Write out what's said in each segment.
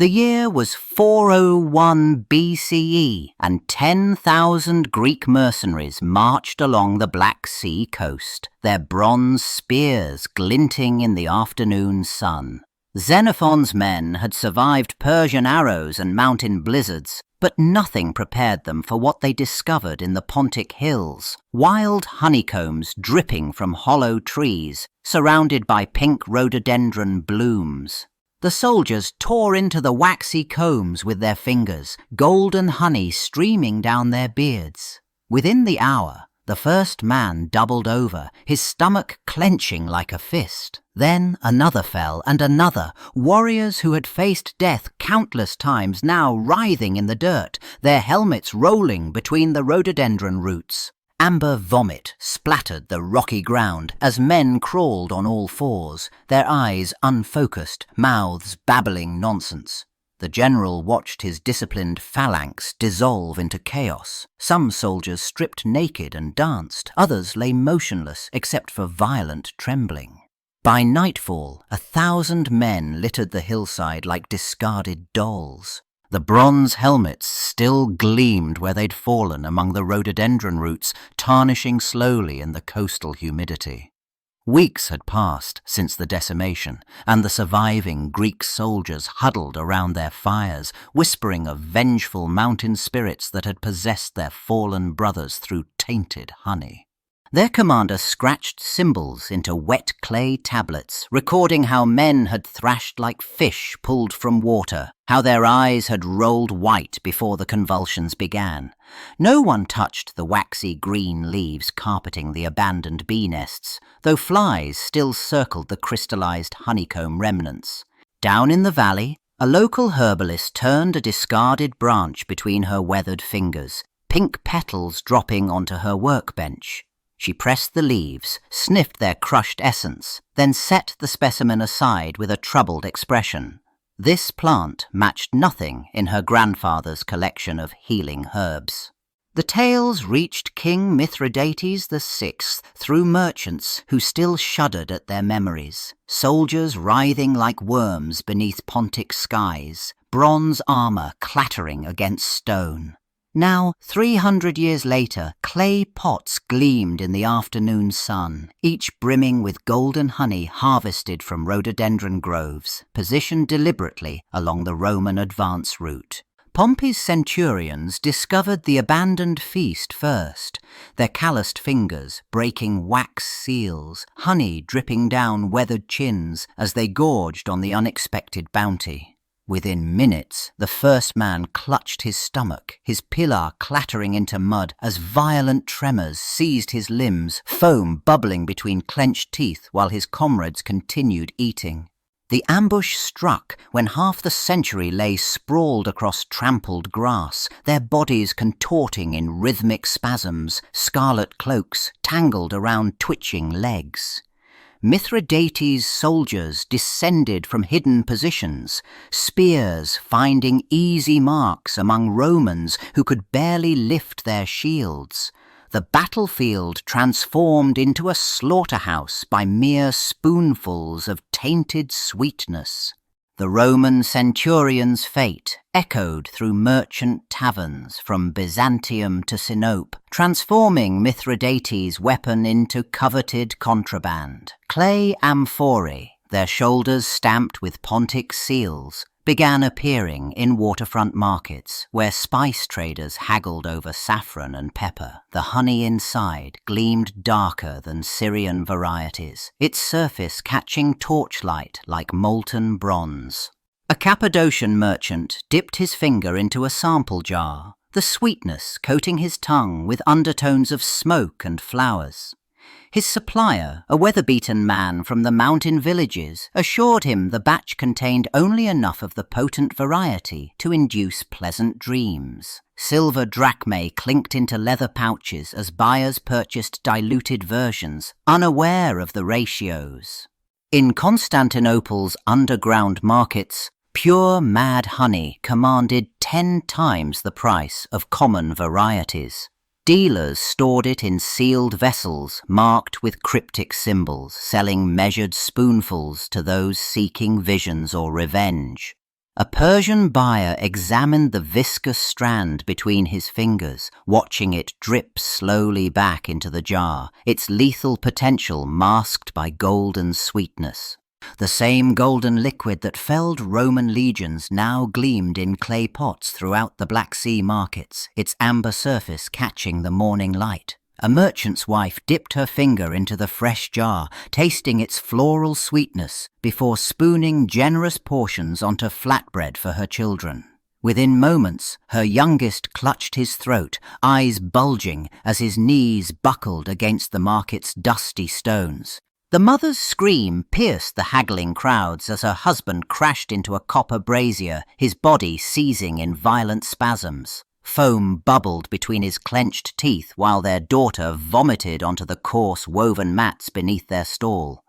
The year was 401 BCE, and 10,000 Greek mercenaries marched along the Black Sea coast, their bronze spears glinting in the afternoon sun. Xenophon's men had survived Persian arrows and mountain blizzards, but nothing prepared them for what they discovered in the Pontic hills, wild honeycombs dripping from hollow trees, surrounded by pink rhododendron blooms. The soldiers tore into the waxy combs with their fingers, golden honey streaming down their beards. Within the hour, the first man doubled over, his stomach clenching like a fist. Then another fell, and another, warriors who had faced death countless times now writhing in the dirt, their helmets rolling between the rhododendron roots. Amber vomit splattered the rocky ground as men crawled on all fours, their eyes unfocused, mouths babbling nonsense. The general watched his disciplined phalanx dissolve into chaos. Some soldiers stripped naked and danced, others lay motionless except for violent trembling. By nightfall, 1,000 men littered the hillside like discarded dolls. The bronze helmets still gleamed where they'd fallen among the rhododendron roots, tarnishing slowly in the coastal humidity. Weeks had passed since the decimation, and the surviving Greek soldiers huddled around their fires, whispering of vengeful mountain spirits that had possessed their fallen brothers through tainted honey. Their commander scratched symbols into wet clay tablets, recording how men had thrashed like fish pulled from water, how their eyes had rolled white before the convulsions began. No one touched the waxy green leaves carpeting the abandoned bee nests, though flies still circled the crystallized honeycomb remnants. Down in the valley, a local herbalist turned a discarded branch between her weathered fingers, pink petals dropping onto her workbench. She pressed the leaves, sniffed their crushed essence, then set the specimen aside with a troubled expression. This plant matched nothing in her grandfather's collection of healing herbs. The tales reached King Mithridates VI through merchants who still shuddered at their memories, soldiers writhing like worms beneath Pontic skies, bronze armor clattering against stone. Now, 300 years later, clay pots gleamed in the afternoon sun, each brimming with golden honey harvested from rhododendron groves, positioned deliberately along the Roman advance route. Pompey's centurions discovered the abandoned feast first, their calloused fingers breaking wax seals, honey dripping down weathered chins as they gorged on the unexpected bounty. Within minutes, the first man clutched his stomach, his pilar clattering into mud as violent tremors seized his limbs, foam bubbling between clenched teeth while his comrades continued eating. The ambush struck when half the century lay sprawled across trampled grass, their bodies contorting in rhythmic spasms, scarlet cloaks tangled around twitching legs. Mithridates' soldiers descended from hidden positions, spears finding easy marks among Romans who could barely lift their shields. The battlefield transformed into a slaughterhouse by mere spoonfuls of tainted sweetness. The Roman centurion's fate echoed through merchant taverns from Byzantium to Sinope, transforming Mithridates' weapon into coveted contraband. Clay amphorae, their shoulders stamped with Pontic seals, began appearing in waterfront markets where spice traders haggled over saffron and pepper. The honey inside gleamed darker than Syrian varieties, its surface catching torchlight like molten bronze. A Cappadocian merchant dipped his finger into a sample jar, the sweetness coating his tongue with undertones of smoke and flowers. His supplier, a weather-beaten man from the mountain villages, assured him the batch contained only enough of the potent variety to induce pleasant dreams. Silver drachmae clinked into leather pouches as buyers purchased diluted versions, unaware of the ratios. In Constantinople's underground markets, pure mad honey commanded 10 times the price of common varieties. Dealers stored it in sealed vessels marked with cryptic symbols, selling measured spoonfuls to those seeking visions or revenge. A Persian buyer examined the viscous strand between his fingers, watching it drip slowly back into the jar, its lethal potential masked by golden sweetness. The same golden liquid that felled Roman legions now gleamed in clay pots throughout the Black Sea markets, its amber surface catching the morning light. A merchant's wife dipped her finger into the fresh jar, tasting its floral sweetness before spooning generous portions onto flatbread for her children. Within moments, her youngest clutched his throat, eyes bulging as his knees buckled against the market's dusty stones. The mother's scream pierced the haggling crowds as her husband crashed into a copper brazier, his body seizing in violent spasms. Foam bubbled between his clenched teeth while their daughter vomited onto the coarse woven mats beneath their stall.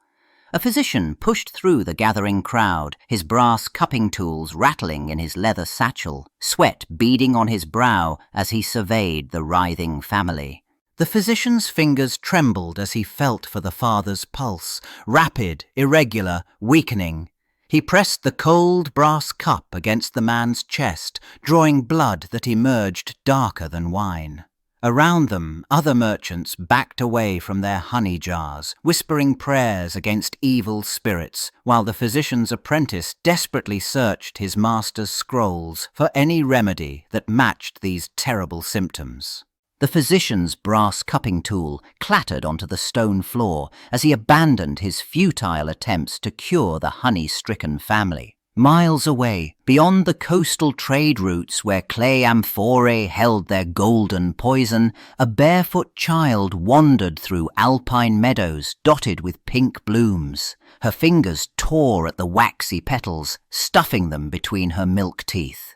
A physician pushed through the gathering crowd, his brass cupping tools rattling in his leather satchel, sweat beading on his brow as he surveyed the writhing family. The physician's fingers trembled as he felt for the father's pulse, rapid, irregular, weakening. He pressed the cold brass cup against the man's chest, drawing blood that emerged darker than wine. Around them, other merchants backed away from their honey jars, whispering prayers against evil spirits, while the physician's apprentice desperately searched his master's scrolls for any remedy that matched these terrible symptoms. The physician's brass cupping tool clattered onto the stone floor as he abandoned his futile attempts to cure the honey-stricken family. Miles away, beyond the coastal trade routes where clay amphorae held their golden poison, a barefoot child wandered through alpine meadows dotted with pink blooms. Her fingers tore at the waxy petals, stuffing them between her milk teeth.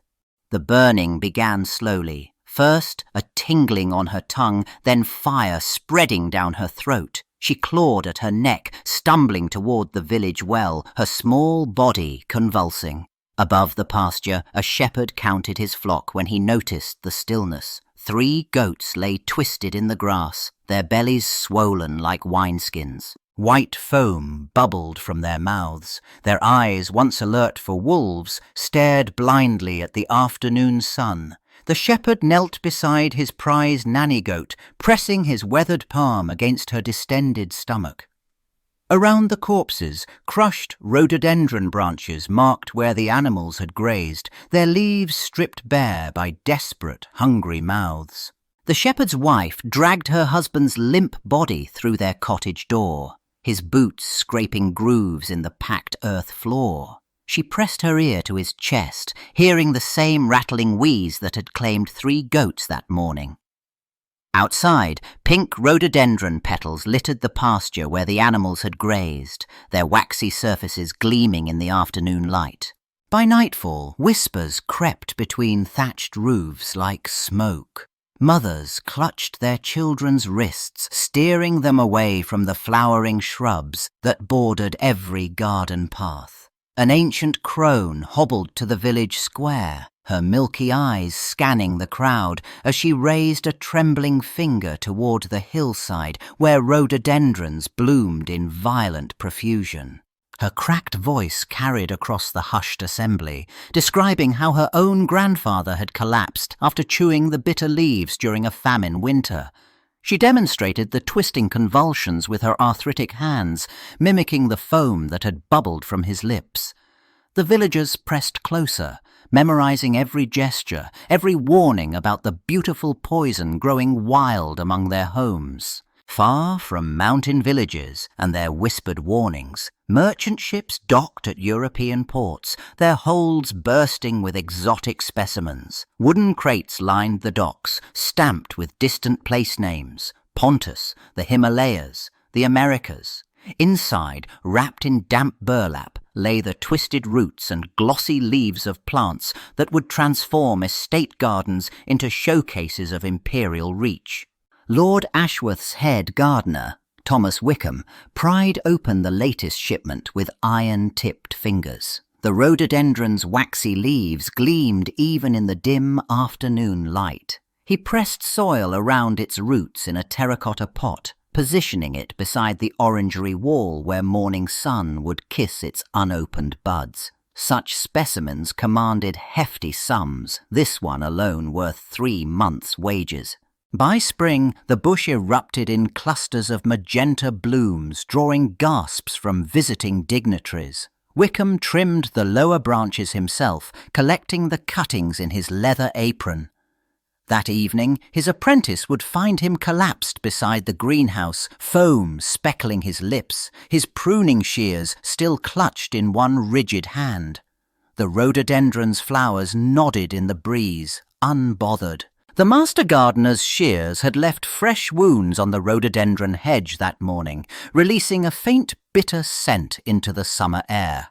The burning began slowly. First, a tingling on her tongue, then fire spreading down her throat. She clawed at her neck, stumbling toward the village well, her small body convulsing. Above the pasture, a shepherd counted his flock when he noticed the stillness. 3 goats lay twisted in the grass, their bellies swollen like wineskins. White foam bubbled from their mouths. Their eyes, once alert for wolves, stared blindly at the afternoon sun. The shepherd knelt beside his prize nanny goat, pressing his weathered palm against her distended stomach. Around the corpses, crushed rhododendron branches marked where the animals had grazed, their leaves stripped bare by desperate, hungry mouths. The shepherd's wife dragged her husband's limp body through their cottage door, his boots scraping grooves in the packed earth floor. She pressed her ear to his chest, hearing the same rattling wheeze that had claimed 3 goats that morning. Outside, pink rhododendron petals littered the pasture where the animals had grazed, their waxy surfaces gleaming in the afternoon light. By nightfall, whispers crept between thatched roofs like smoke. Mothers clutched their children's wrists, steering them away from the flowering shrubs that bordered every garden path. An ancient crone hobbled to the village square, her milky eyes scanning the crowd as she raised a trembling finger toward the hillside where rhododendrons bloomed in violent profusion. Her cracked voice carried across the hushed assembly, describing how her own grandfather had collapsed after chewing the bitter leaves during a famine winter. She demonstrated the twisting convulsions with her arthritic hands, mimicking the foam that had bubbled from his lips. The villagers pressed closer, memorizing every gesture, every warning about the beautiful poison growing wild among their homes. Far from mountain villages and their whispered warnings, merchant ships docked at European ports, their holds bursting with exotic specimens. Wooden crates lined the docks, stamped with distant place names: Pontus, the Himalayas, the Americas. Inside, wrapped in damp burlap, lay the twisted roots and glossy leaves of plants that would transform estate gardens into showcases of imperial reach. Lord Ashworth's head gardener, Thomas Wickham, pried open the latest shipment with iron-tipped fingers. The rhododendron's waxy leaves gleamed even in the dim afternoon light. He pressed soil around its roots in a terracotta pot, positioning it beside the orangery wall where morning sun would kiss its unopened buds. Such specimens commanded hefty sums, this one alone worth 3 months' wages. By spring, the bush erupted in clusters of magenta blooms, drawing gasps from visiting dignitaries. Wickham trimmed the lower branches himself, collecting the cuttings in his leather apron. That evening, his apprentice would find him collapsed beside the greenhouse, foam speckling his lips, his pruning shears still clutched in one rigid hand. The rhododendron's flowers nodded in the breeze, unbothered. The master gardener's shears had left fresh wounds on the rhododendron hedge that morning, releasing a faint bitter scent into the summer air.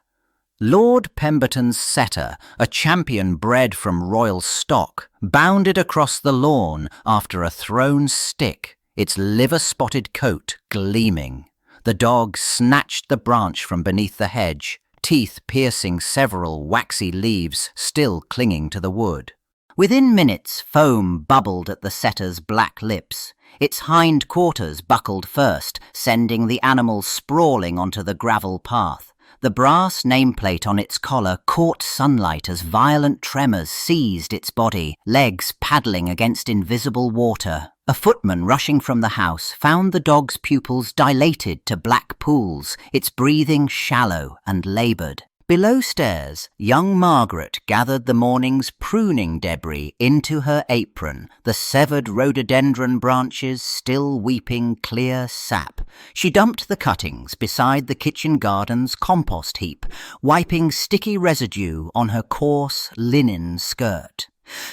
Lord Pemberton's setter, a champion bred from royal stock, bounded across the lawn after a thrown stick, its liver-spotted coat gleaming. The dog snatched the branch from beneath the hedge, teeth piercing several waxy leaves still clinging to the wood. Within minutes, foam bubbled at the setter's black lips. Its hind quarters buckled first, sending the animal sprawling onto the gravel path. The brass nameplate on its collar caught sunlight as violent tremors seized its body, legs paddling against invisible water. A footman rushing from the house found the dog's pupils dilated to black pools, its breathing shallow and laboured. Below stairs, young Margaret gathered the morning's pruning debris into her apron, the severed rhododendron branches still weeping clear sap. She dumped the cuttings beside the kitchen garden's compost heap, wiping sticky residue on her coarse linen skirt.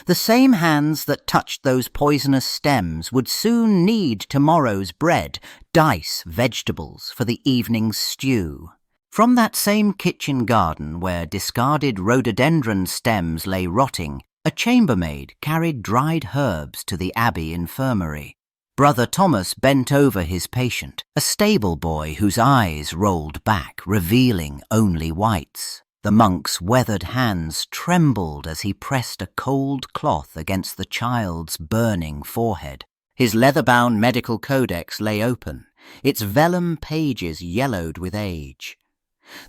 The same hands that touched those poisonous stems would soon knead tomorrow's bread, dice vegetables for the evening's stew. From that same kitchen garden where discarded rhododendron stems lay rotting, a chambermaid carried dried herbs to the Abbey infirmary. Brother Thomas bent over his patient, a stable boy whose eyes rolled back, revealing only whites. The monk's weathered hands trembled as he pressed a cold cloth against the child's burning forehead. His leather-bound medical codex lay open, its vellum pages yellowed with age.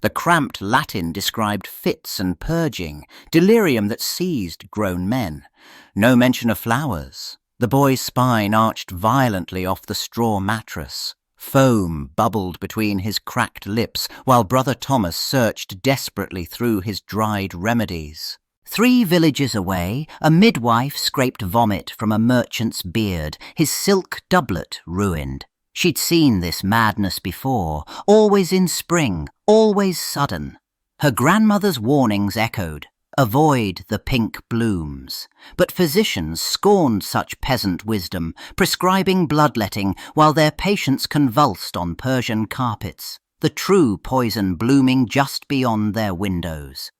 The cramped Latin described fits and purging, delirium that seized grown men. No mention of flowers. The boy's spine arched violently off the straw mattress. Foam bubbled between his cracked lips while Brother Thomas searched desperately through his dried remedies. 3 villages away, a midwife scraped vomit from a merchant's beard, his silk doublet ruined. She'd seen this madness before, always in spring, always sudden. Her grandmother's warnings echoed, avoid the pink blooms. But physicians scorned such peasant wisdom, prescribing bloodletting while their patients convulsed on Persian carpets, the true poison blooming just beyond their windows.